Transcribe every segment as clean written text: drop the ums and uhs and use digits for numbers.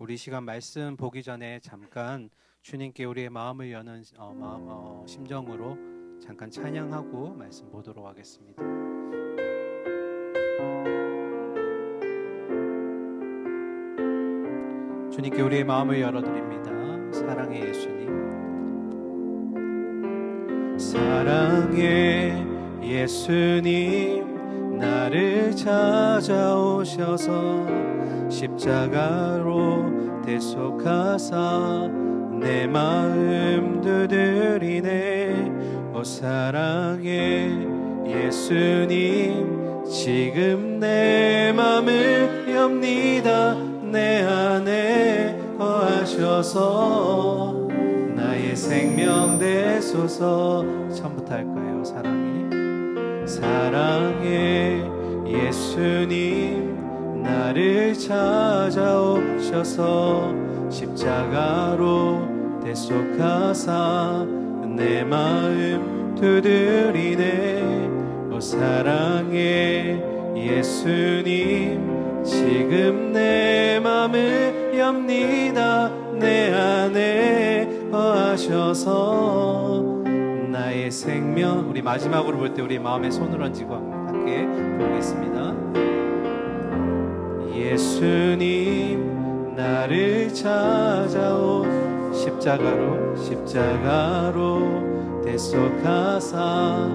우리 시간 말씀 보기 전에 잠깐 주님께 우리의 마음을 여는 심정으로 잠깐 찬양하고 말씀 보도록 하겠습니다. 주님께 우리의 마음을 열어드립니다. 사랑의 예수님, 사랑의 예수님, 나를 찾아오셔서 십자가로 대속하사 내 마음 두드리네. 오 사랑의 예수님, 지금 내 맘을 엽니다. 내 안에 거하셔서 나의 생명 되소서. 처음부터 할까요? 사랑의 예수님, 나를 찾아오셔서 십자가로 대속하사 내 마음 두드리네. 오 사랑의 예수님, 지금 내 맘을 엽니다. 내 안에 거하셔서 나의 생명. 우리 마지막으로 볼 때 우리 마음에 손을 얹고 함께 부르겠습니다. 예수님, 나를 찾아오 십자가로 대속하사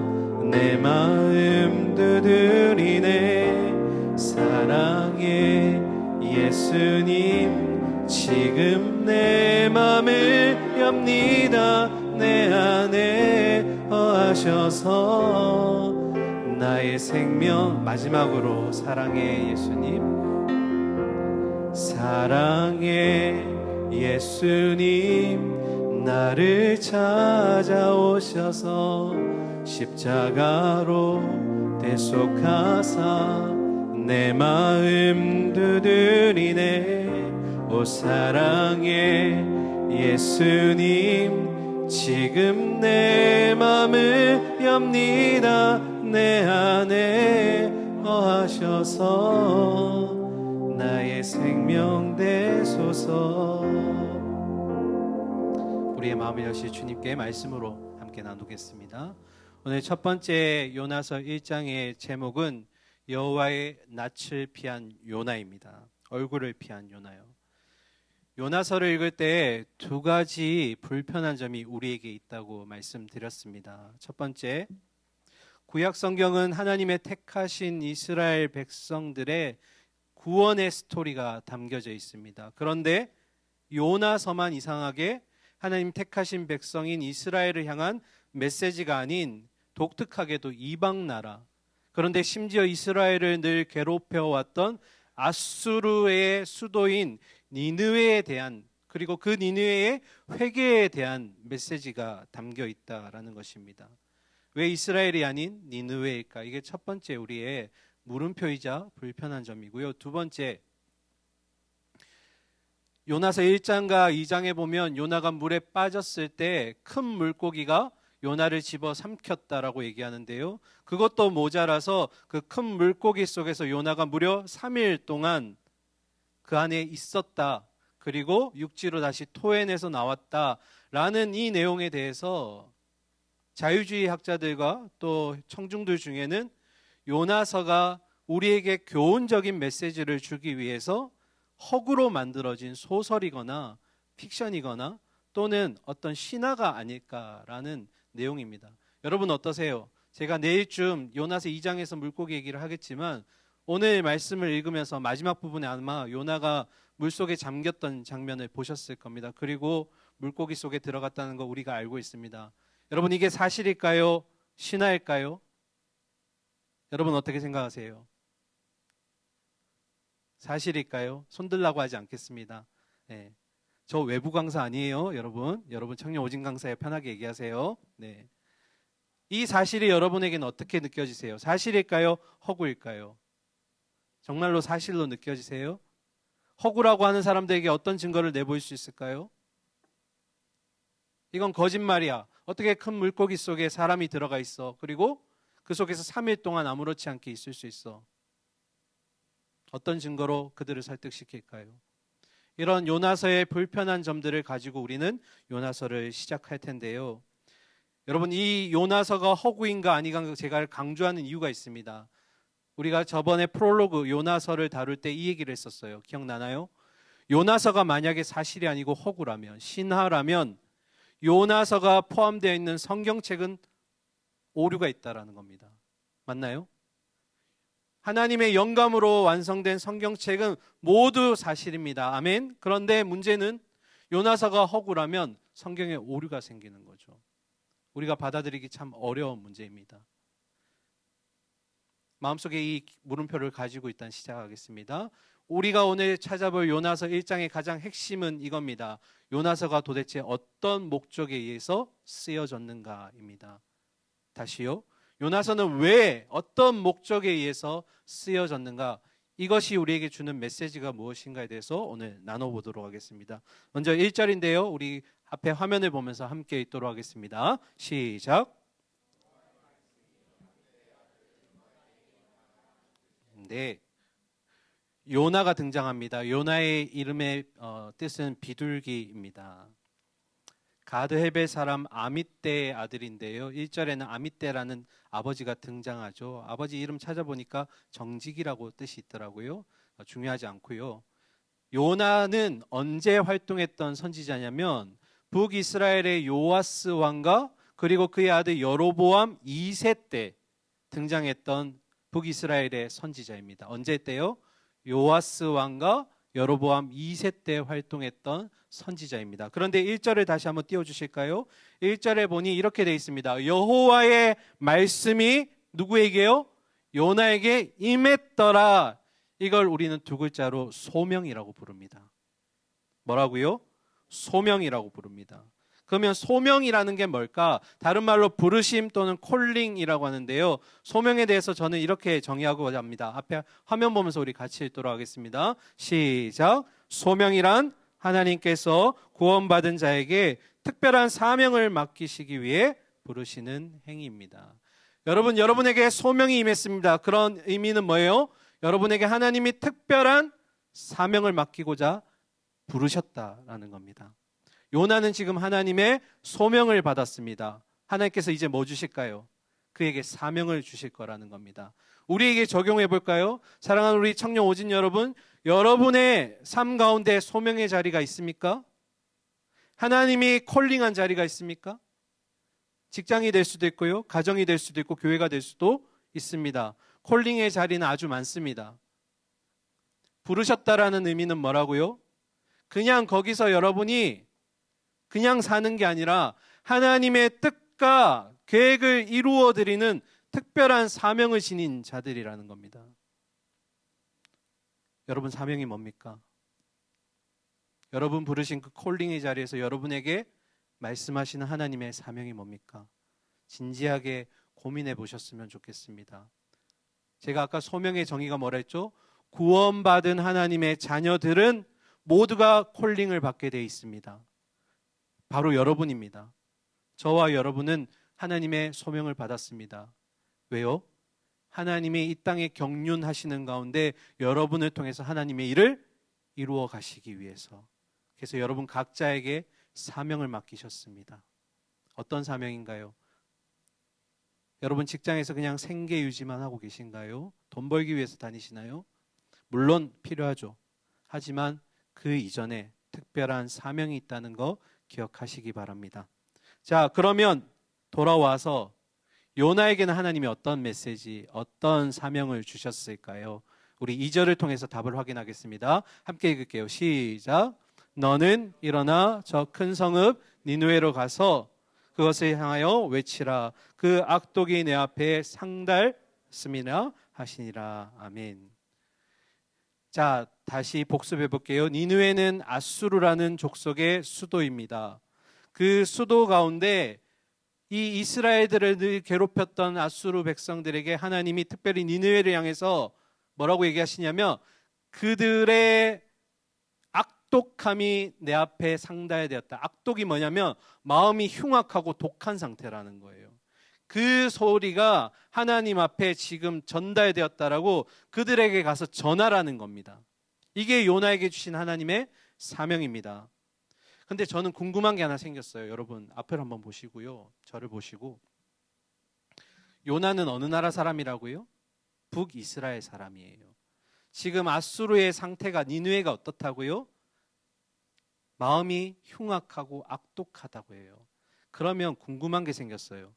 내 마음 두드리네. 사랑의 예수님, 지금 내 맘을 엽니다. 내 안에 거하셔서 나의 생명. 마지막으로 사랑의 예수님, 사랑의 예수님, 나를 찾아오셔서 십자가로 대속하사 내 마음 두드리네. 오 사랑의 예수님, 지금 내 맘을 엽니다. 내 안에 거하셔서 나의 생명 되소서. 우리의 마음을 여시 주님께 말씀으로 함께 나누겠습니다. 오늘 첫 번째 요나서 1장의 제목은 여호와의 낯을 피한 요나입니다. 얼굴을 피한 요나요. 요나서를 읽을 때 두 가지 불편한 점이 우리에게 있다고 말씀드렸습니다. 첫 번째, 구약 성경은 하나님의 택하신 이스라엘 백성들의 구원의 스토리가 담겨져 있습니다. 그런데 요나서만 이상하게 하나님 택하신 백성인 이스라엘을 향한 메시지가 아닌 독특하게도 이방 나라, 그런데 심지어 이스라엘을 늘 괴롭혀왔던 아수르의 수도인 니느웨에 대한, 그리고 그 니느웨의 회개에 대한 메시지가 담겨 있다라는 것입니다. 왜 이스라엘이 아닌 니느웨일까? 이게 첫 번째 우리의 물음표이자 불편한 점이고요. 두 번째, 요나서 1장과 2장에 보면 요나가 물에 빠졌을 때 큰 물고기가 요나를 집어 삼켰다라고 얘기하는데요. 그것도 모자라서 그 큰 물고기 속에서 요나가 무려 3일 동안 그 안에 있었다. 그리고 육지로 다시 토해내서 나왔다라는 이 내용에 대해서 자유주의 학자들과 또 청중들 중에는 요나서가 우리에게 교훈적인 메시지를 주기 위해서 허구로 만들어진 소설이거나 픽션이거나 또는 어떤 신화가 아닐까라는 내용입니다. 여러분 어떠세요? 제가 내일쯤 요나서 2장에서 물고기 얘기를 하겠지만 오늘 말씀을 읽으면서 마지막 부분에 아마 요나가 물속에 잠겼던 장면을 보셨을 겁니다. 그리고 물고기 속에 들어갔다는 거 우리가 알고 있습니다. 여러분, 이게 사실일까요? 신화일까요? 여러분 어떻게 생각하세요? 사실일까요? 손들라고 하지 않겠습니다. 네. 저 외부 강사 아니에요, 여러분. 여러분 청년 오진 강사에 편하게 얘기하세요. 네. 이 사실이 여러분에게는 어떻게 느껴지세요? 사실일까요? 허구일까요? 정말로 사실로 느껴지세요? 허구라고 하는 사람들에게 어떤 증거를 내보일 수 있을까요? 이건 거짓말이야. 어떻게 큰 물고기 속에 사람이 들어가 있어? 그리고 그 속에서 3일 동안 아무렇지 않게 있을 수 있어? 어떤 증거로 그들을 설득시킬까요? 이런 요나서의 불편한 점들을 가지고 우리는 요나서를 시작할 텐데요. 여러분, 이 요나서가 허구인가 아닌가 제가 강조하는 이유가 있습니다. 우리가 저번에 프롤로그 요나서를 다룰 때 이 얘기를 했었어요. 기억나나요? 요나서가 만약에 사실이 아니고 허구라면, 신화라면 요나서가 포함되어 있는 성경책은 오류가 있다라는 겁니다. 맞나요? 하나님의 영감으로 완성된 성경책은 모두 사실입니다. 아멘. 그런데 문제는 요나서가 허구라면 성경에 오류가 생기는 거죠. 우리가 받아들이기 참 어려운 문제입니다. 마음속에 이 물음표를 가지고 일단 시작하겠습니다. 우리가 오늘 찾아볼 요나서 1장의 가장 핵심은 이겁니다. 요나서가 도대체 어떤 목적에 의해서 쓰여졌는가입니다. 다시요. 요나서는 왜 어떤 목적에 의해서 쓰여졌는가? 이것이 우리에게 주는 메시지가 무엇인가에 대해서 오늘 나눠보도록 하겠습니다. 먼저 1절인데요. 우리 앞에 화면을 보면서 함께 읽도록 하겠습니다. 시작. 네, 요나가 등장합니다. 요나의 이름의 뜻은 비둘기입니다. 가드헤벨 사람 아밋떼의 아들인데요. 1절에는 아밋떼라는 아버지가 등장하죠. 아버지 이름 찾아보니까 정직이라고 뜻이 있더라고요. 중요하지 않고요. 요나는 언제 활동했던 선지자냐면 북이스라엘의 요아스 왕과 그리고 그의 아들 여로보암 2세 때 등장했던 북이스라엘의 선지자입니다. 언제 때요? 요아스 왕과 여로보암 2세 때 활동했던 선지자입니다. 그런데 1절을 다시 한번 띄워주실까요? 1절에 보니 이렇게 되어 있습니다. 여호와의 말씀이 누구에게요? 요나에게 임했더라. 이걸 우리는 두 글자로 소명이라고 부릅니다. 뭐라고요? 소명이라고 부릅니다. 그러면 소명이라는 게 뭘까? 다른 말로 부르심 또는 콜링이라고 하는데요. 소명에 대해서 저는 이렇게 정의하고자 합니다. 앞에 화면 보면서 우리 같이 읽도록 하겠습니다. 시작. 소명이란 하나님께서 구원받은 자에게 특별한 사명을 맡기시기 위해 부르시는 행위입니다. 여러분, 여러분에게 소명이 임했습니다. 그런 의미는 뭐예요? 여러분에게 하나님이 특별한 사명을 맡기고자 부르셨다라는 겁니다. 요나는 지금 하나님의 소명을 받았습니다. 하나님께서 이제 뭐 주실까요? 그에게 사명을 주실 거라는 겁니다. 우리에게 적용해 볼까요? 사랑하는 우리 청년 오진 여러분, 여러분의 삶 가운데 소명의 자리가 있습니까? 하나님이 콜링한 자리가 있습니까? 직장이 될 수도 있고요, 가정이 될 수도 있고 교회가 될 수도 있습니다. 콜링의 자리는 아주 많습니다. 부르셨다라는 의미는 뭐라고요? 그냥 거기서 여러분이 그냥 사는 게 아니라 하나님의 뜻과 계획을 이루어 드리는 특별한 사명을 지닌 자들이라는 겁니다. 여러분 사명이 뭡니까? 여러분 부르신 그 콜링의 자리에서 여러분에게 말씀하시는 하나님의 사명이 뭡니까? 진지하게 고민해 보셨으면 좋겠습니다. 제가 아까 소명의 정의가 뭐라 했죠? 구원받은 하나님의 자녀들은 모두가 콜링을 받게 되어 있습니다. 바로 여러분입니다. 저와 여러분은 하나님의 소명을 받았습니다. 왜요? 하나님이 이 땅에 경륜하시는 가운데 여러분을 통해서 하나님의 일을 이루어 가시기 위해서. 그래서 여러분 각자에게 사명을 맡기셨습니다. 어떤 사명인가요? 여러분 직장에서 그냥 생계 유지만 하고 계신가요? 돈 벌기 위해서 다니시나요? 물론 필요하죠. 하지만 그 이전에 특별한 사명이 있다는 거 기억하시기 바랍니다. 자, 그러면 돌아와서 요나에게는 하나님이 어떤 메시지, 어떤 사명을 주셨을까요? 우리 2절을 통해서 답을 확인하겠습니다. 함께 읽을게요. 시작. 너는 일어나 저 큰 성읍 니느웨로 가서 그것을 향하여 외치라. 그 악독이 내 앞에 상달음이라 하시니라. 아멘. 자, 다시 복습해 볼게요. 니느웨는 아수르라는 족속의 수도입니다. 그 수도 가운데 이 이스라엘들을 늘 괴롭혔던 아수르 백성들에게 하나님이 특별히 니느웨를 향해서 뭐라고 얘기하시냐면 그들의 악독함이 내 앞에 상달되었다. 악독이 뭐냐면 마음이 흉악하고 독한 상태라는 거예요. 그 소리가 하나님 앞에 지금 전달되었다라고 그들에게 가서 전하라는 겁니다. 이게 요나에게 주신 하나님의 사명입니다. 근데 저는 궁금한 게 하나 생겼어요. 여러분 앞을 한번 보시고요. 저를 보시고, 요나는 어느 나라 사람이라고요? 북이스라엘 사람이에요. 지금 아수르의 상태가, 니느웨가 어떻다고요? 마음이 흉악하고 악독하다고 해요. 그러면 궁금한 게 생겼어요.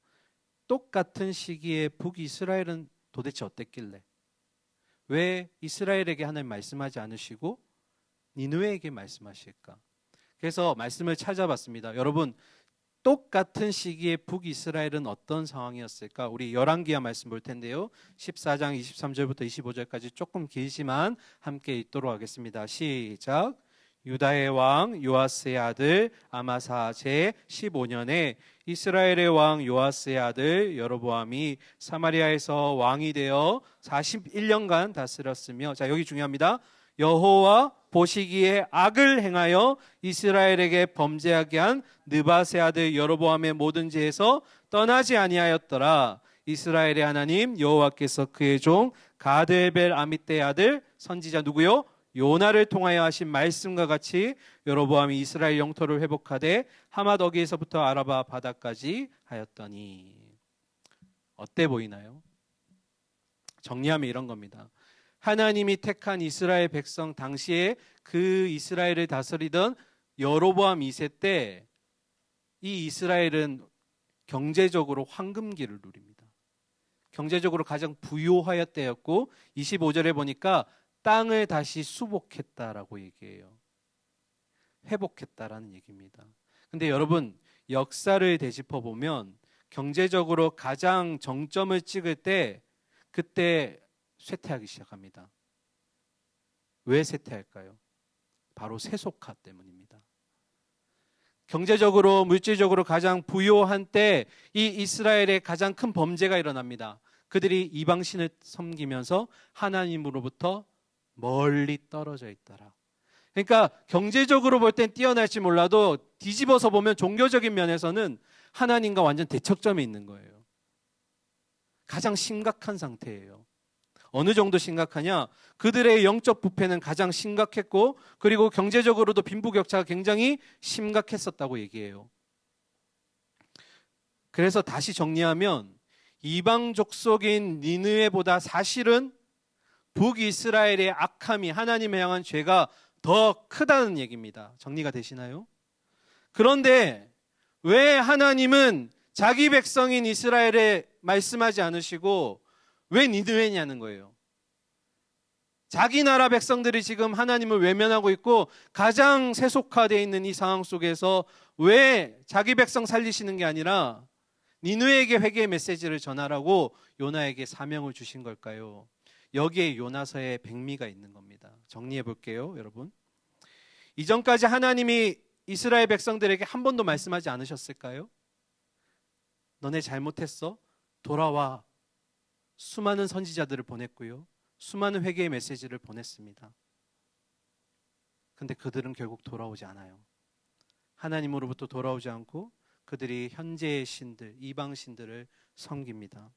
똑같은 시기에 북이스라엘은 도대체 어땠길래? 왜 이스라엘에게 하나님 말씀하지 않으시고 니느웨에게 말씀하실까? 그래서 말씀을 찾아봤습니다. 여러분, 똑같은 시기에 북이스라엘은 어떤 상황이었을까? 우리 열왕기하 말씀 볼 텐데요. 14장 23절부터 25절까지 조금 길지만 함께 읽도록 하겠습니다. 시작. 유다의 왕 요아스의 아들 아마사 제 15년에 이스라엘의 왕 요아스의 아들 여로보암이 사마리아에서 왕이 되어 41년간 다스렸으며, 자 여기 중요합니다. 여호와 보시기에 악을 행하여 이스라엘에게 범죄하게 한 느밧의 아들 여로보암의 모든 죄에서 떠나지 아니하였더라. 이스라엘의 하나님 여호와께서 그의 종 가드벨 아미떼의 아들 선지자 누구요? 요나를 통하여 하신 말씀과 같이 여로보암이 이스라엘 영토를 회복하되 하맛 어기에서부터 아라바 바다까지 하였더니. 어때 보이나요? 정리하면 이런 겁니다. 하나님이 택한 이스라엘 백성, 당시에 그 이스라엘을 다스리던 여로보암 2세 때 이 이스라엘은 경제적으로 황금기를 누립니다. 경제적으로 가장 부유하였 때였고 25절에 보니까 땅을 다시 수복했다라고 얘기해요. 회복했다라는 얘기입니다. 근데 여러분, 역사를 되짚어 보면 경제적으로 가장 정점을 찍을 때 그때 쇠퇴하기 시작합니다. 왜 쇠퇴할까요? 바로 세속화 때문입니다. 경제적으로 물질적으로 가장 부유한 때 이 이스라엘의 가장 큰 범죄가 일어납니다. 그들이 이방신을 섬기면서 하나님으로부터 멀리 떨어져 있더라. 그러니까 경제적으로 볼 땐 뛰어날지 몰라도 뒤집어서 보면 종교적인 면에서는 하나님과 완전 대척점에 있는 거예요. 가장 심각한 상태예요. 어느 정도 심각하냐? 그들의 영적 부패는 가장 심각했고, 그리고 경제적으로도 빈부격차가 굉장히 심각했었다고 얘기해요. 그래서 다시 정리하면 이방 족속인 니느웨보다 사실은 북이스라엘의 악함이, 하나님을 향한 죄가 더 크다는 얘기입니다. 정리가 되시나요? 그런데 왜 하나님은 자기 백성인 이스라엘에 말씀하지 않으시고 왜 니느웨냐는 거예요. 자기 나라 백성들이 지금 하나님을 외면하고 있고 가장 세속화되어 있는 이 상황 속에서 왜 자기 백성 살리시는 게 아니라 니느웨에게 회개의 메시지를 전하라고 요나에게 사명을 주신 걸까요? 여기에 요나서의 백미가 있는 겁니다. 정리해 볼게요, 여러분. 이전까지 하나님이 이스라엘 백성들에게 한 번도 말씀하지 않으셨을까요? 너네 잘못했어? 돌아와. 수많은 선지자들을 보냈고요. 수많은 회개의 메시지를 보냈습니다. 근데 그들은 결국 돌아오지 않아요. 하나님으로부터 돌아오지 않고 그들이 현재의 신들, 이방 신들을 섬깁니다.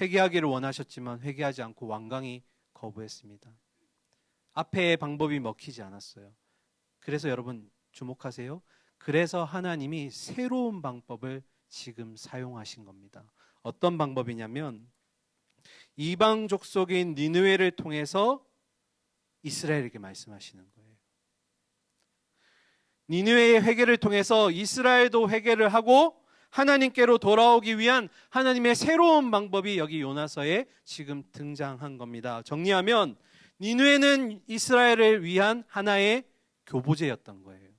회개하기를 원하셨지만 회개하지 않고 완강히 거부했습니다. 앞에의 방법이 먹히지 않았어요. 그래서 여러분 주목하세요. 그래서 하나님이 새로운 방법을 지금 사용하신 겁니다. 어떤 방법이냐면 이방 족속인 니느웨를 통해서 이스라엘에게 말씀하시는 거예요. 니느웨의 회개를 통해서 이스라엘도 회개를 하고 하나님께로 돌아오기 위한 하나님의 새로운 방법이 여기 요나서에 지금 등장한 겁니다. 정리하면 니느웨는 이스라엘을 위한 하나의 교보제였던 거예요.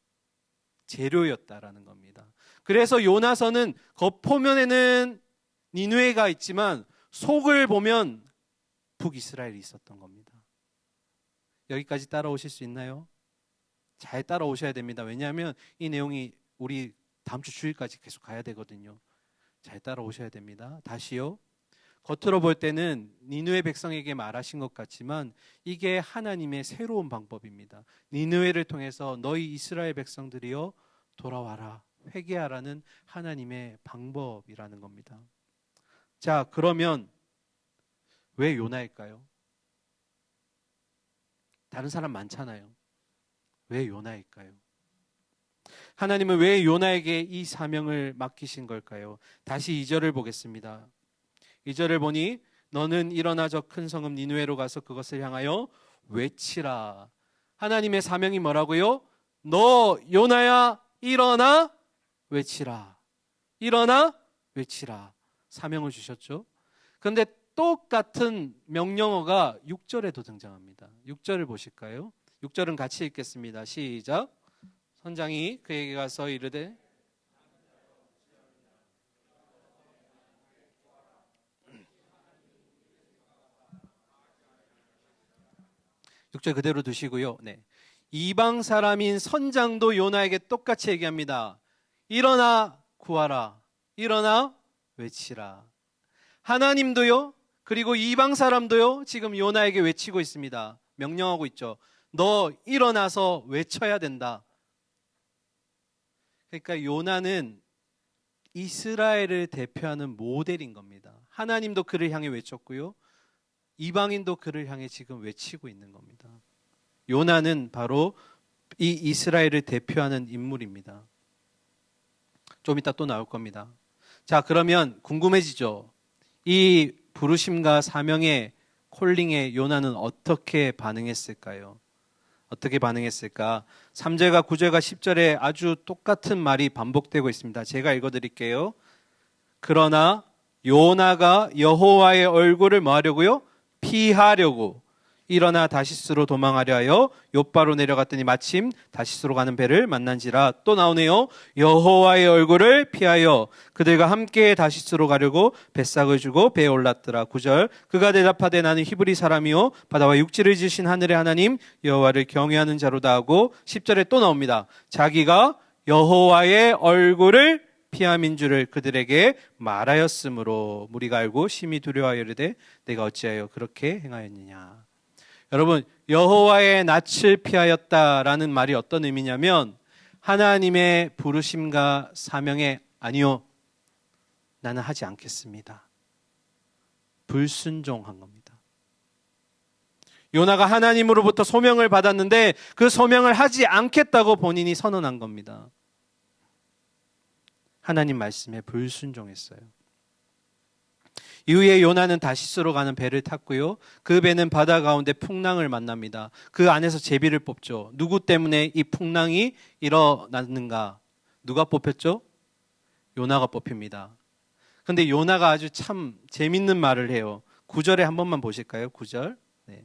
재료였다라는 겁니다. 그래서 요나서는 겉포면에는 니느웨가 있지만 속을 보면 북이스라엘이 있었던 겁니다. 여기까지 따라오실 수 있나요? 잘 따라오셔야 됩니다. 왜냐하면 이 내용이 우리 다음 주 주일까지 계속 가야 되거든요. 잘 따라오셔야 됩니다. 다시요. 겉으로 볼 때는 니느웨 백성에게 말하신 것 같지만 이게 하나님의 새로운 방법입니다. 니느웨를 통해서 너희 이스라엘 백성들이여 돌아와라, 회개하라는 하나님의 방법이라는 겁니다. 자, 그러면 왜 요나일까요? 다른 사람 많잖아요. 왜 요나일까요? 하나님은 왜 요나에게 이 사명을 맡기신 걸까요? 다시 2절을 보겠습니다. 2절을 보니 너는 일어나 저 큰 성읍 니느웨로 가서 그것을 향하여 외치라. 하나님의 사명이 뭐라고요? 너 요나야 일어나 외치라. 일어나 외치라. 사명을 주셨죠. 그런데 똑같은 명령어가 6절에도 등장합니다. 6절을 보실까요? 6절은 같이 읽겠습니다. 시작. 선장이 그에게 가서 이르되 6절 그대로 두시고요. 네. 이방 사람인 선장도 요나에게 똑같이 얘기합니다. 일어나 구하라. 일어나 외치라. 하나님도요. 그리고 이방 사람도요. 지금 요나에게 외치고 있습니다. 명령하고 있죠. 너 일어나서 외쳐야 된다. 그러니까 요나는 이스라엘을 대표하는 모델인 겁니다. 하나님도 그를 향해 외쳤고요. 이방인도 그를 향해 지금 외치고 있는 겁니다. 요나는 바로 이 이스라엘을 대표하는 인물입니다. 좀 이따 또 나올 겁니다. 자, 그러면 궁금해지죠. 이 부르심과 사명의 콜링에 요나는 어떻게 반응했을까요? 어떻게 반응했을까? 3절과 9절과 10절에 아주 똑같은 말이 반복되고 있습니다. 제가 읽어드릴게요. 그러나 요나가 여호와의 얼굴을 뭐 하려고요? 피하려고 일어나 다시스로 도망하려 하여 욥바로 내려갔더니 마침 다시스로 가는 배를 만난지라. 또 나오네요. 여호와의 얼굴을 피하여 그들과 함께 다시스로 가려고 뱃삭을 주고 배에 올랐더라. 9절 그가 대답하되 나는 히브리 사람이요 바다와 육지를 지으신 하늘의 하나님 여호와를 경외하는 자로다 하고 10절에 또 나옵니다. 자기가 여호와의 얼굴을 피함인 줄을 그들에게 말하였으므로 무리가 알고 심히 두려워하여 이르되 내가 어찌하여 그렇게 행하였느냐. 여러분, 여호와의 낯을 피하였다라는 말이 어떤 의미냐면 하나님의 부르심과 사명에 아니요, 나는 하지 않겠습니다. 불순종한 겁니다. 요나가 하나님으로부터 소명을 받았는데 그 소명을 하지 않겠다고 본인이 선언한 겁니다. 하나님 말씀에 불순종했어요. 이후에 요나는 다시스로 가는 배를 탔고요. 그 배는 바다 가운데 풍랑을 만납니다. 그 안에서 제비를 뽑죠. 누구 때문에 이 풍랑이 일어났는가? 누가 뽑혔죠? 요나가 뽑힙니다. 그런데 요나가 아주 참 재밌는 말을 해요. 9절에 한 번만 보실까요? 9절. 네.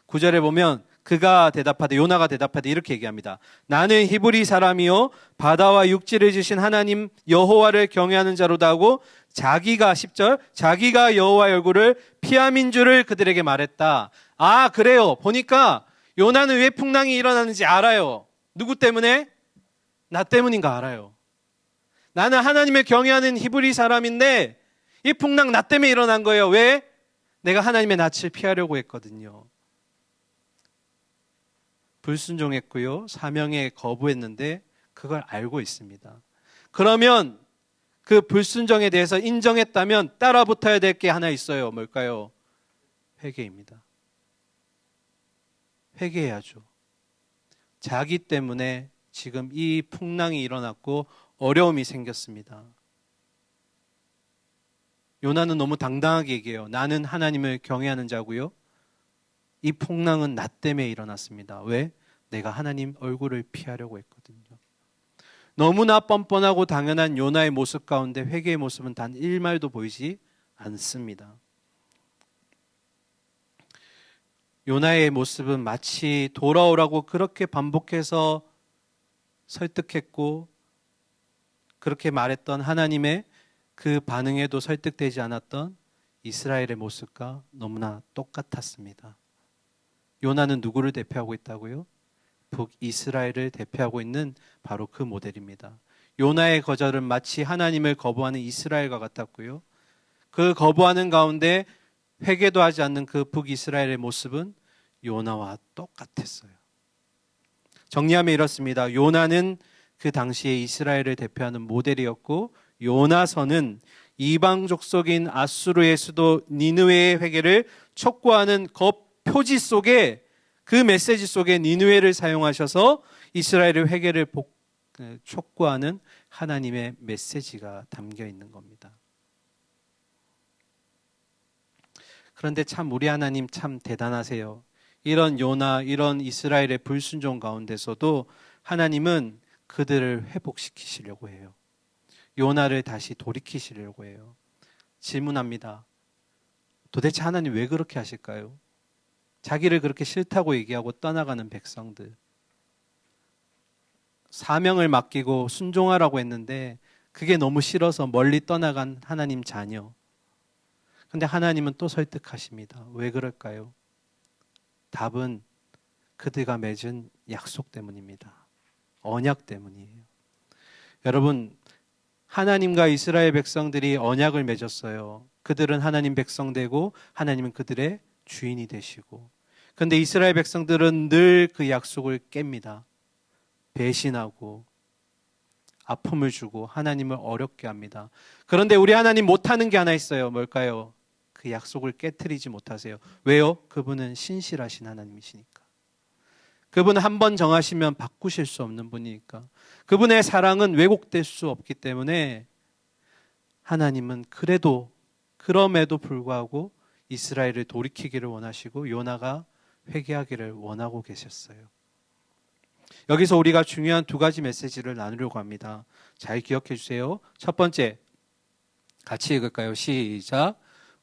9절에 보면 그가 대답하되 요나가 대답하되 이렇게 얘기합니다. 나는 히브리 사람이요 바다와 육지를 지으신 하나님 여호와를 경외하는 자로다 하고 자기가 10절 자기가 여호와의 얼굴을 피함인 줄을 그들에게 말했다. 아, 그래요. 보니까 요나는 왜 풍랑이 일어나는지 알아요. 누구 때문에? 나 때문인가 알아요. 나는 하나님을 경외하는 히브리 사람인데 이 풍랑 나 때문에 일어난 거예요. 왜? 내가 하나님의 낯을 피하려고 했거든요. 불순종했고요. 사명에 거부했는데 그걸 알고 있습니다. 그러면 그 불순종에 대해서 인정했다면 따라 붙어야 될 게 하나 있어요. 뭘까요? 회개입니다. 회개해야죠. 자기 때문에 지금 이 풍랑이 일어났고 어려움이 생겼습니다. 요나는 너무 당당하게 얘기해요. 나는 하나님을 경외하는 자고요. 이 풍랑은 나 때문에 일어났습니다. 왜? 내가 하나님 얼굴을 피하려고 했거든요. 너무나 뻔뻔하고 당연한 요나의 모습 가운데 회개의 모습은 단 1말도 보이지 않습니다. 요나의 모습은 마치 돌아오라고 그렇게 반복해서 설득했고 그렇게 말했던 하나님의 그 반응에도 설득되지 않았던 이스라엘의 모습과 너무나 똑같았습니다. 요나는 누구를 대표하고 있다고요? 북이스라엘을 대표하고 있는 바로 그 모델입니다. 요나의 거절은 마치 하나님을 거부하는 이스라엘과 같았고요. 그 거부하는 가운데 회개도 하지 않는 그 북이스라엘의 모습은 요나와 똑같았어요. 정리하면 이렇습니다. 요나는 그 당시에 이스라엘을 대표하는 모델이었고 요나서는 이방 족속인 아수르의 수도 니느웨의 회개를 촉구하는 표지 속에 그 메시지 속에 니느웨를 사용하셔서 이스라엘의 회개를 촉구하는 하나님의 메시지가 담겨 있는 겁니다. 그런데 참 우리 하나님 참 대단하세요. 이런 요나, 이런 이스라엘의 불순종 가운데서도 하나님은 그들을 회복시키시려고 해요. 요나를 다시 돌이키시려고 해요. 질문합니다. 도대체 하나님 왜 그렇게 하실까요? 자기를 그렇게 싫다고 얘기하고 떠나가는 백성들. 사명을 맡기고 순종하라고 했는데 그게 너무 싫어서 멀리 떠나간 하나님 자녀. 근데 하나님은 또 설득하십니다. 왜 그럴까요? 답은 그들과 맺은 약속 때문입니다. 언약 때문이에요. 여러분, 하나님과 이스라엘 백성들이 언약을 맺었어요. 그들은 하나님 백성 되고 하나님은 그들의 주인이 되시고. 그런데 이스라엘 백성들은 늘 그 약속을 깹니다. 배신하고 아픔을 주고 하나님을 어렵게 합니다. 그런데 우리 하나님 못하는 게 하나 있어요. 뭘까요? 그 약속을 깨트리지 못하세요. 왜요? 그분은 신실하신 하나님이시니까. 그분은 한 번 정하시면 바꾸실 수 없는 분이니까. 그분의 사랑은 왜곡될 수 없기 때문에 하나님은 그럼에도 불구하고 이스라엘을 돌이키기를 원하시고 요나가 회개하기를 원하고 계셨어요. 여기서 우리가 중요한 두 가지 메시지를 나누려고 합니다. 잘 기억해 주세요. 첫 번째, 같이 읽을까요? 시작.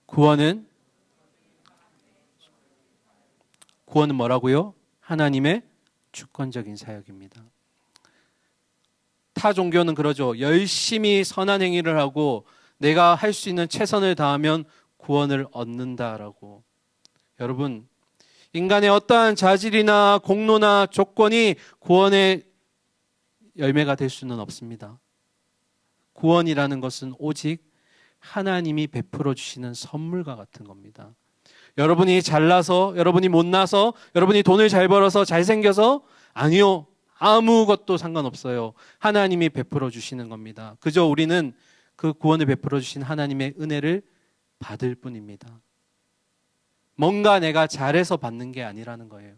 구원은 뭐라고요? 하나님의 주권적인 사역입니다. 타 종교는 그러죠. 열심히 선한 행위를 하고 내가 할 수 있는 최선을 다하면 구원을 얻는다라고. 여러분, 인간의 어떠한 자질이나 공로나 조건이 구원의 열매가 될 수는 없습니다. 구원이라는 것은 오직 하나님이 베풀어 주시는 선물과 같은 겁니다. 여러분이 잘나서, 여러분이 못나서, 여러분이 돈을 잘 벌어서, 잘생겨서, 아니요. 아무것도 상관없어요. 하나님이 베풀어 주시는 겁니다. 그저 우리는 그 구원을 베풀어 주신 하나님의 은혜를 받을 뿐입니다. 뭔가 내가 잘해서 받는 게 아니라는 거예요.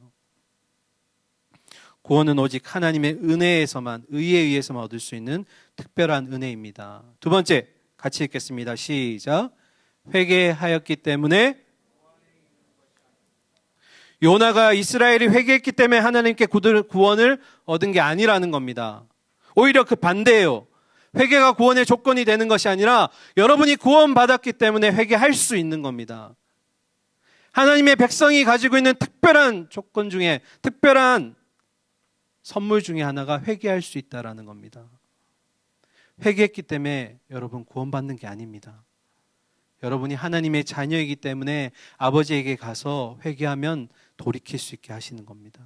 구원은 오직 하나님의 은혜에서만, 의에 의해서만 얻을 수 있는 특별한 은혜입니다. 두 번째, 같이 읽겠습니다. 시작. 회개하였기 때문에, 요나가 이스라엘이 회개했기 때문에 하나님께 구원을 얻은 게 아니라는 겁니다. 오히려 그 반대예요. 회개가 구원의 조건이 되는 것이 아니라 여러분이 구원받았기 때문에 회개할 수 있는 겁니다. 하나님의 백성이 가지고 있는 특별한 조건 중에, 특별한 선물 중에 하나가 회개할 수 있다는 겁니다. 회개했기 때문에 여러분 구원받는 게 아닙니다. 여러분이 하나님의 자녀이기 때문에 아버지에게 가서 회개하면 돌이킬 수 있게 하시는 겁니다.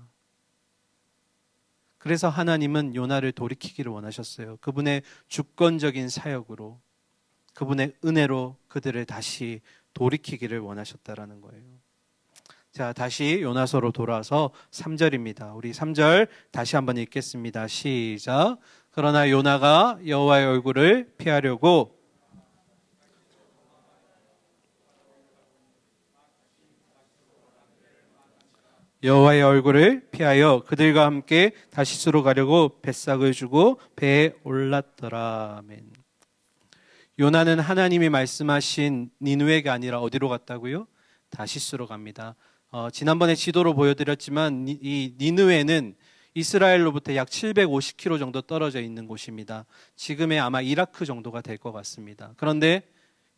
그래서 하나님은 요나를 돌이키기를 원하셨어요. 그분의 주권적인 사역으로, 그분의 은혜로 그들을 다시 돌이키기를 원하셨다라는 거예요. 자, 다시 요나서로 돌아와서 3절입니다. 우리 3절 다시 한번 읽겠습니다. 시작. 그러나 요나가 여호와의 얼굴을 피하려고 여호와의 얼굴을 피하여 그들과 함께 다시스로 가려고 뱃삭을 주고 배에 올랐더라. 아멘. 요나는 하나님이 말씀하신 니느웨가 아니라 어디로 갔다고요? 다시스로 갑니다. 지난번에 지도로 보여드렸지만 이 니느웨는 이스라엘로부터 약 750km 정도 떨어져 있는 곳입니다. 지금의 아마 이라크 정도가 될 것 같습니다. 그런데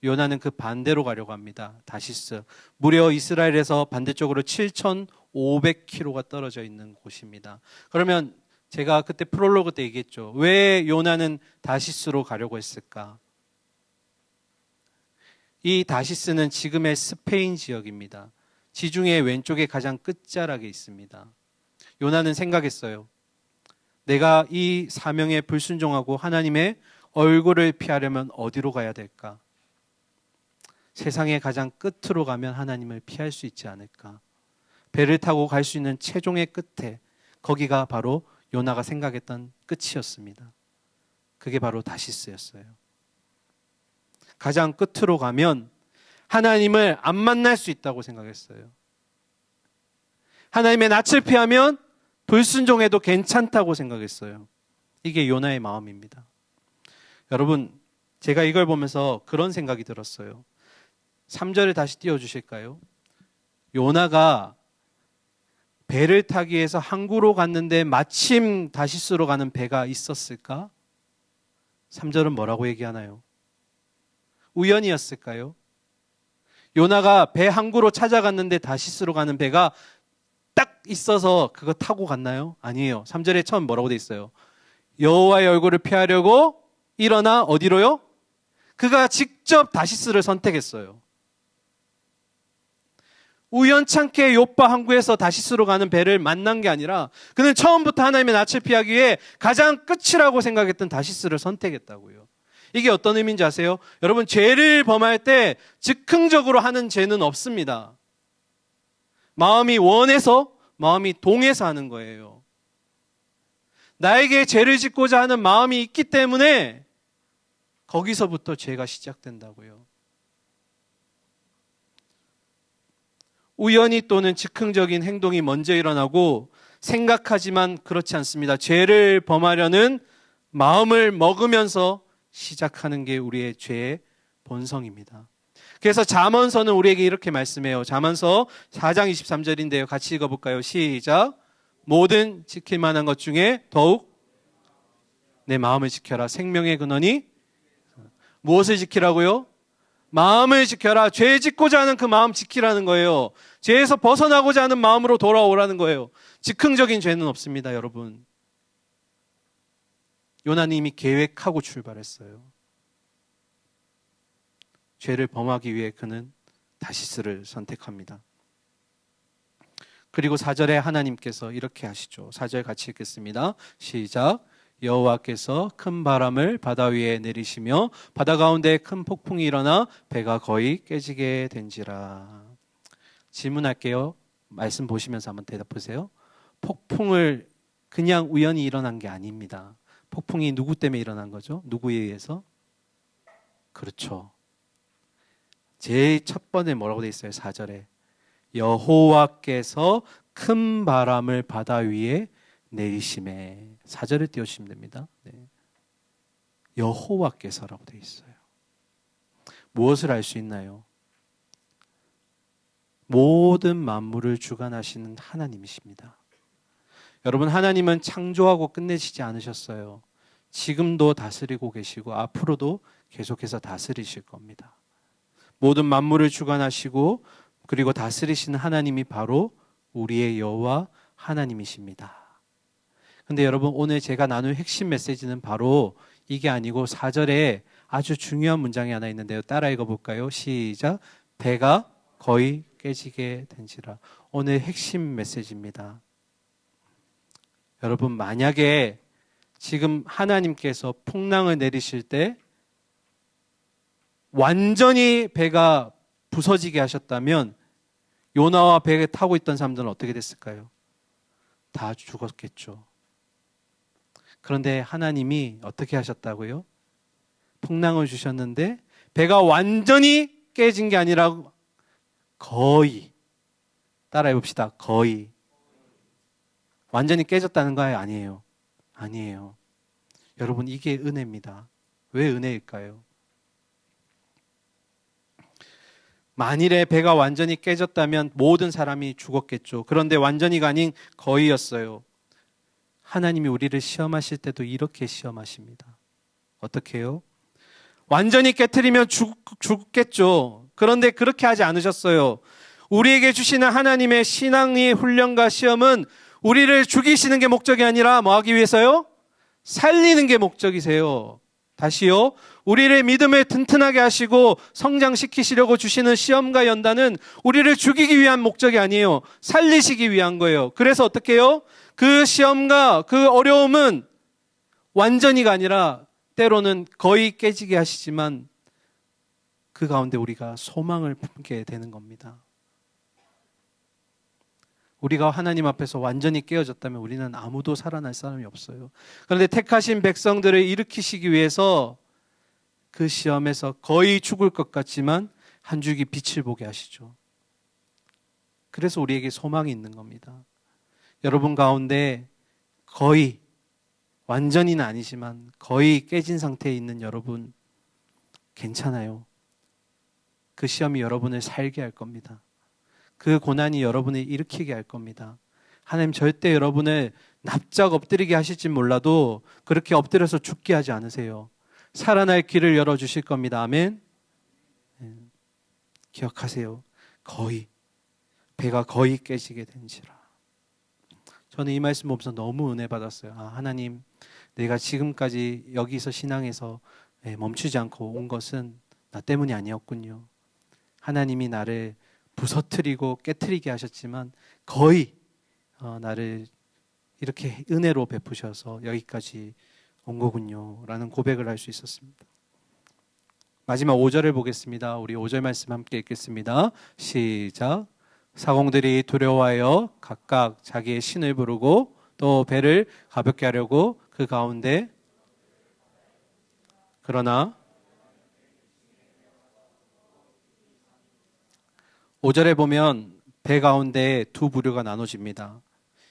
요나는 그 반대로 가려고 합니다. 다시스. 무려 이스라엘에서 반대쪽으로 7,500km가 떨어져 있는 곳입니다. 그러면 제가 그때 프롤로그 때 얘기했죠. 왜 요나는 다시스로 가려고 했을까? 이 다시스는 지금의 스페인 지역입니다. 지중해 왼쪽에 가장 끝자락에 있습니다. 요나는 생각했어요. 내가 이 사명에 불순종하고 하나님의 얼굴을 피하려면 어디로 가야 될까? 세상의 가장 끝으로 가면 하나님을 피할 수 있지 않을까? 배를 타고 갈 수 있는 최종의 끝에, 거기가 바로 요나가 생각했던 끝이었습니다. 그게 바로 다시스였어요. 가장 끝으로 가면 하나님을 안 만날 수 있다고 생각했어요. 하나님의 낯을 피하면 불순종해도 괜찮다고 생각했어요. 이게 요나의 마음입니다. 여러분, 제가 이걸 보면서 그런 생각이 들었어요. 3절을 다시 띄워주실까요? 요나가 배를 타기 위해서 항구로 갔는데 마침 다시스로 가는 배가 있었을까? 3절은 뭐라고 얘기하나요? 우연이었을까요? 요나가 배 항구로 찾아갔는데 다시스로 가는 배가 딱 있어서 그거 타고 갔나요? 아니에요. 3절에 처음 뭐라고 돼 있어요? 여호와의 얼굴을 피하려고 일어나 어디로요? 그가 직접 다시스를 선택했어요. 우연찮게 요빠 항구에서 다시스로 가는 배를 만난 게 아니라 그는 처음부터 하나님의 낯을 피하기 위해 가장 끝이라고 생각했던 다시스를 선택했다고요. 이게 어떤 의미인지 아세요? 여러분, 죄를 범할 때 즉흥적으로 하는 죄는 없습니다. 마음이 원해서, 마음이 동해서 하는 거예요. 나에게 죄를 짓고자 하는 마음이 있기 때문에 거기서부터 죄가 시작된다고요. 우연히 또는 즉흥적인 행동이 먼저 일어나고 생각하지만 그렇지 않습니다. 죄를 범하려는 마음을 먹으면서 시작하는 게 우리의 죄의 본성입니다. 그래서 잠언서는 우리에게 이렇게 말씀해요. 잠언서 4장 23절인데요. 같이 읽어볼까요? 시작. 모든 지킬 만한 것 중에 더욱 내 마음을 지켜라. 생명의 근원이 무엇을 지키라고요? 마음을 지켜라. 죄 짓고자 하는 그 마음 지키라는 거예요. 죄에서 벗어나고자 하는 마음으로 돌아오라는 거예요. 즉흥적인 죄는 없습니다, 여러분. 요나님이 계획하고 출발했어요. 죄를 범하기 위해 그는 다시스를 선택합니다. 그리고 4절에 하나님께서 이렇게 하시죠. 4절 같이 읽겠습니다. 시작. 여호와께서 큰 바람을 바다 위에 내리시며 바다 가운데 큰 폭풍이 일어나 배가 거의 깨지게 된지라. 질문할게요. 말씀 보시면서 한번 대답하세요. 폭풍을 그냥 우연히 일어난 게 아닙니다. 폭풍이 누구 때문에 일어난 거죠? 누구에 의해서? 그렇죠. 제일 첫 번에 뭐라고 돼 있어요? 4절에 여호와께서 큰 바람을 바다 위에 내리심에. 4절을 띄워주시면 됩니다. 네. 여호와께서라고 돼 있어요. 무엇을 알 수 있나요? 모든 만물을 주관하시는 하나님이십니다. 여러분, 하나님은 창조하고 끝내시지 않으셨어요. 지금도 다스리고 계시고 앞으로도 계속해서 다스리실 겁니다. 모든 만물을 주관하시고 그리고 다스리시는 하나님이 바로 우리의 여호와 하나님이십니다. 근데 여러분, 오늘 제가 나눌 핵심 메시지는 바로 이게 아니고 4절에 아주 중요한 문장이 하나 있는데요. 따라 읽어볼까요? 시작. 배가 거의 깨지게 된지라. 오늘 핵심 메시지입니다. 여러분, 만약에 지금 하나님께서 풍랑을 내리실 때 완전히 배가 부서지게 하셨다면 요나와 배에 타고 있던 사람들은 어떻게 됐을까요? 다 죽었겠죠. 그런데 하나님이 어떻게 하셨다고요? 풍랑을 주셨는데 배가 완전히 깨진 게 아니라 거의, 따라해 봅시다. 거의. 완전히 깨졌다는 거예요? 아니에요. 아니에요. 여러분, 이게 은혜입니다. 왜 은혜일까요? 만일에 배가 완전히 깨졌다면 모든 사람이 죽었겠죠. 그런데 완전히가 아닌 거의였어요. 하나님이 우리를 시험하실 때도 이렇게 시험하십니다. 어떻게 해요? 완전히 깨트리면 죽겠죠. 그런데 그렇게 하지 않으셨어요. 우리에게 주시는 하나님의 신앙의 훈련과 시험은 우리를 죽이시는 게 목적이 아니라 뭐 하기 위해서요? 살리는 게 목적이세요. 다시요. 우리를 믿음을 튼튼하게 하시고 성장시키시려고 주시는 시험과 연단은 우리를 죽이기 위한 목적이 아니에요. 살리시기 위한 거예요. 그래서 어떻게 해요? 그 시험과 그 어려움은 완전히가 아니라 때로는 거의 깨지게 하시지만 그 가운데 우리가 소망을 품게 되는 겁니다. 우리가 하나님 앞에서 완전히 깨어졌다면 우리는 아무도 살아날 사람이 없어요. 그런데 택하신 백성들을 일으키시기 위해서 그 시험에서 거의 죽을 것 같지만 한 줄기 빛을 보게 하시죠. 그래서 우리에게 소망이 있는 겁니다. 여러분 가운데 거의, 완전히는 아니지만 거의 깨진 상태에 있는 여러분 괜찮아요. 그 시험이 여러분을 살게 할 겁니다. 그 고난이 여러분을 일으키게 할 겁니다. 하나님 절대 여러분을 납작 엎드리게 하실진 몰라도 그렇게 엎드려서 죽게 하지 않으세요. 살아날 길을 열어주실 겁니다. 아멘. 기억하세요. 거의, 배가 거의 깨지게 된지라. 저는 이 말씀 보면서 너무 은혜 받았어요. 하나님, 내가 지금까지 여기서 신앙에서 멈추지 않고 온 것은 나 때문이 아니었군요. 하나님이 나를 부서뜨리고 깨트리게 하셨지만 거의 나를 이렇게 은혜로 베푸셔서 여기까지 온 거군요 라는 고백을 할 수 있었습니다. 마지막 5절을 보겠습니다. 우리 5절 말씀 함께 읽겠습니다. 시작. 사공들이 두려워하여 각각 자기의 신을 부르고 또 배를 가볍게 하려고 그 가운데, 그러나 5절에 보면 배 가운데 두 부류가 나눠집니다.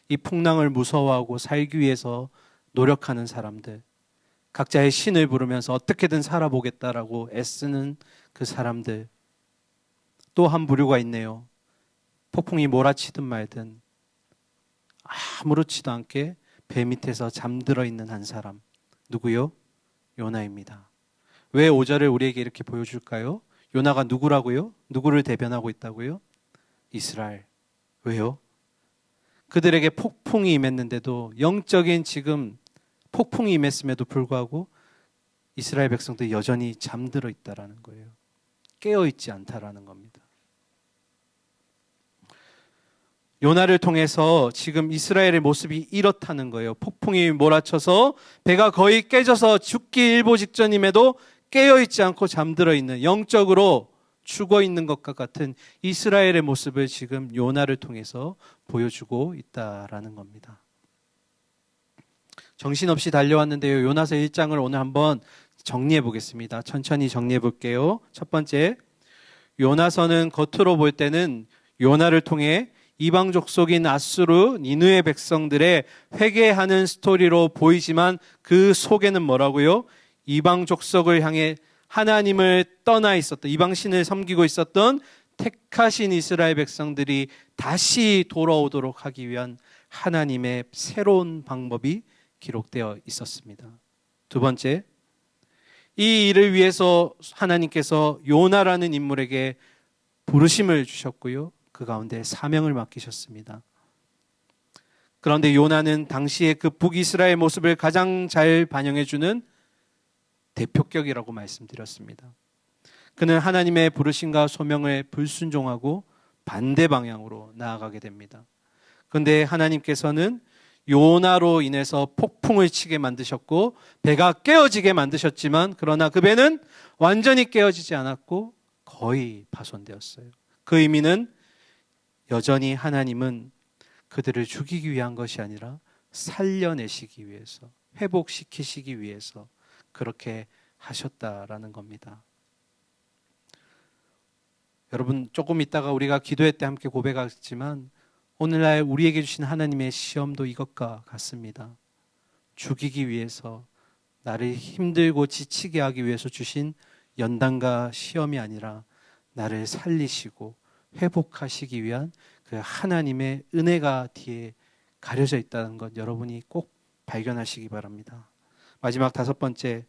이 풍랑을 무서워하고 살기 위해서 노력하는 사람들, 각자의 신을 부르면서 어떻게든 살아보겠다라고 애쓰는 그 사람들. 또 한 부류가 있네요. 폭풍이 몰아치든 말든 아무렇지도 않게 배 밑에서 잠들어 있는 한 사람. 누구요? 요나입니다. 왜 5절을 우리에게 이렇게 보여줄까요? 요나가 누구라고요? 누구를 대변하고 있다고요? 이스라엘. 왜요? 그들에게 폭풍이 임했는데도, 영적인 지금 폭풍이 임했음에도 불구하고 이스라엘 백성들이 여전히 잠들어 있다라는 거예요. 깨어있지 않다라는 겁니다. 요나를 통해서 지금 이스라엘의 모습이 이렇다는 거예요. 폭풍이 몰아쳐서 배가 거의 깨져서 죽기 일보 직전임에도 깨어있지 않고 잠들어 있는, 영적으로 죽어 있는 것과 같은 이스라엘의 모습을 지금 요나를 통해서 보여주고 있다라는 겁니다. 정신없이 달려왔는데요. 요나서 1장을 오늘 한번 정리해 보겠습니다. 천천히 정리해 볼게요. 첫 번째, 요나서는 겉으로 볼 때는 요나를 통해 이방 족속인 아수르, 니느웨 백성들의 회개하는 스토리로 보이지만 그 속에는 뭐라고요? 이방 족속을 향해 하나님을 떠나 있었던, 이방 신을 섬기고 있었던 택하신 이스라엘 백성들이 다시 돌아오도록 하기 위한 하나님의 새로운 방법이 기록되어 있었습니다. 두 번째, 이 일을 위해서 하나님께서 요나라는 인물에게 부르심을 주셨고요. 그 가운데 사명을 맡기셨습니다. 그런데 요나는 당시에 그 북이스라엘 모습을 가장 잘 반영해주는 대표격이라고 말씀드렸습니다. 그는 하나님의 부르심과 소명을 불순종하고 반대 방향으로 나아가게 됩니다. 그런데 하나님께서는 요나로 인해서 폭풍을 치게 만드셨고 배가 깨어지게 만드셨지만, 그러나 그 배는 완전히 깨어지지 않았고 거의 파손되었어요. 그 의미는 여전히 하나님은 그들을 죽이기 위한 것이 아니라 살려내시기 위해서, 회복시키시기 위해서 그렇게 하셨다라는 겁니다. 여러분, 조금 있다가 우리가 기도회 때 함께 고백하겠지만 오늘날 우리에게 주신 하나님의 시험도 이것과 같습니다. 죽이기 위해서, 나를 힘들고 지치게 하기 위해서 주신 연단과 시험이 아니라 나를 살리시고 회복하시기 위한 그 하나님의 은혜가 뒤에 가려져 있다는 것 여러분이 꼭 발견하시기 바랍니다. 마지막 다섯 번째,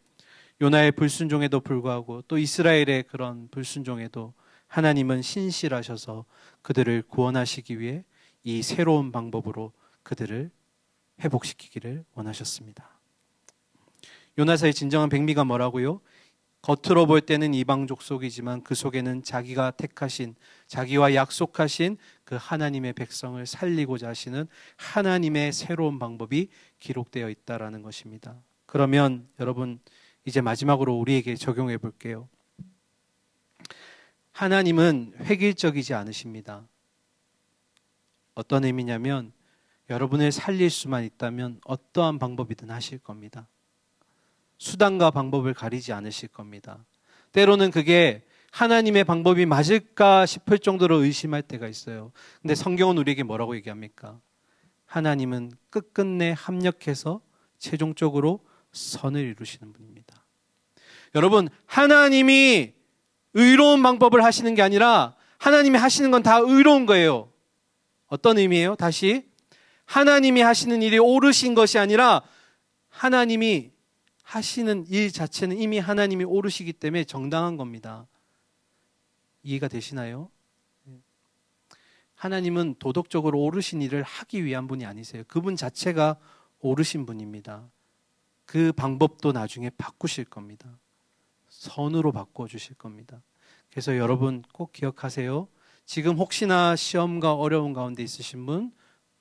요나의 불순종에도 불구하고 또 이스라엘의 그런 불순종에도 하나님은 신실하셔서 그들을 구원하시기 위해 이 새로운 방법으로 그들을 회복시키기를 원하셨습니다. 요나서의 진정한 백미가 뭐라고요? 겉으로 볼 때는 이방 족속이지만 그 속에는 자기가 택하신, 자기와 약속하신 그 하나님의 백성을 살리고자 하시는 하나님의 새로운 방법이 기록되어 있다라는 것입니다. 그러면 여러분, 이제 마지막으로 우리에게 적용해 볼게요. 하나님은 획일적이지 않으십니다. 어떤 의미냐면 여러분을 살릴 수만 있다면 어떠한 방법이든 하실 겁니다. 수단과 방법을 가리지 않으실 겁니다. 때로는 그게 하나님의 방법이 맞을까 싶을 정도로 의심할 때가 있어요. 근데 성경은 우리에게 뭐라고 얘기합니까? 하나님은 끝끝내 합력해서 최종적으로 선을 이루시는 분입니다. 여러분, 하나님이 의로운 방법을 하시는 게 아니라 하나님이 하시는 건 다 의로운 거예요. 어떤 의미예요? 다시, 하나님이 하시는 일이 옳으신 것이 아니라 하나님이 하시는 일 자체는 이미 하나님이 옳으시기 때문에 정당한 겁니다. 이해가 되시나요? 하나님은 도덕적으로 옳으신 일을 하기 위한 분이 아니세요. 그분 자체가 옳으신 분입니다. 그 방법도 나중에 바꾸실 겁니다. 선으로 바꿔주실 겁니다. 그래서 여러분 꼭 기억하세요. 지금 혹시나 시험과 어려운 가운데 있으신 분,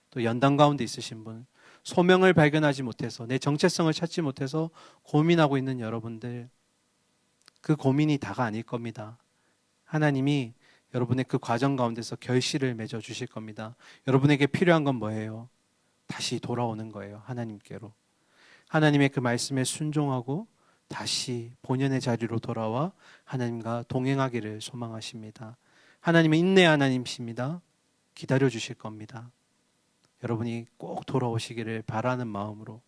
또 연단 가운데 있으신 분, 소명을 발견하지 못해서 내 정체성을 찾지 못해서 고민하고 있는 여러분들, 그 고민이 다가 아닐 겁니다. 하나님이 여러분의 그 과정 가운데서 결실을 맺어 주실 겁니다. 여러분에게 필요한 건 뭐예요? 다시 돌아오는 거예요. 하나님께로. 하나님의 그 말씀에 순종하고 다시 본연의 자리로 돌아와 하나님과 동행하기를 소망하십니다. 하나님은 인내 하나님이십니다. 기다려 주실 겁니다. 여러분이 꼭 돌아오시기를 바라는 마음으로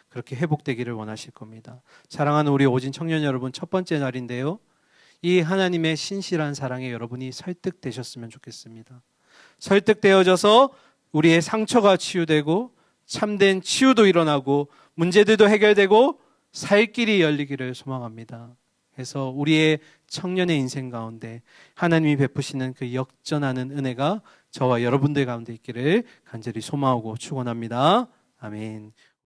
그렇게 회복되기를 원하실 겁니다. 사랑하는 우리 오진 청년 여러분, 첫 번째 날인데요. 이 하나님의 신실한 사랑에 여러분이 설득되셨으면 좋겠습니다. 설득되어져서 우리의 상처가 치유되고 참된 치유도 일어나고 문제들도 해결되고 살 길이 열리기를 소망합니다. 그래서 우리의 청년의 인생 가운데 하나님이 베푸시는 그 역전하는 은혜가 저와 여러분들 가운데 있기를 간절히 소망하고 축원합니다. 아멘.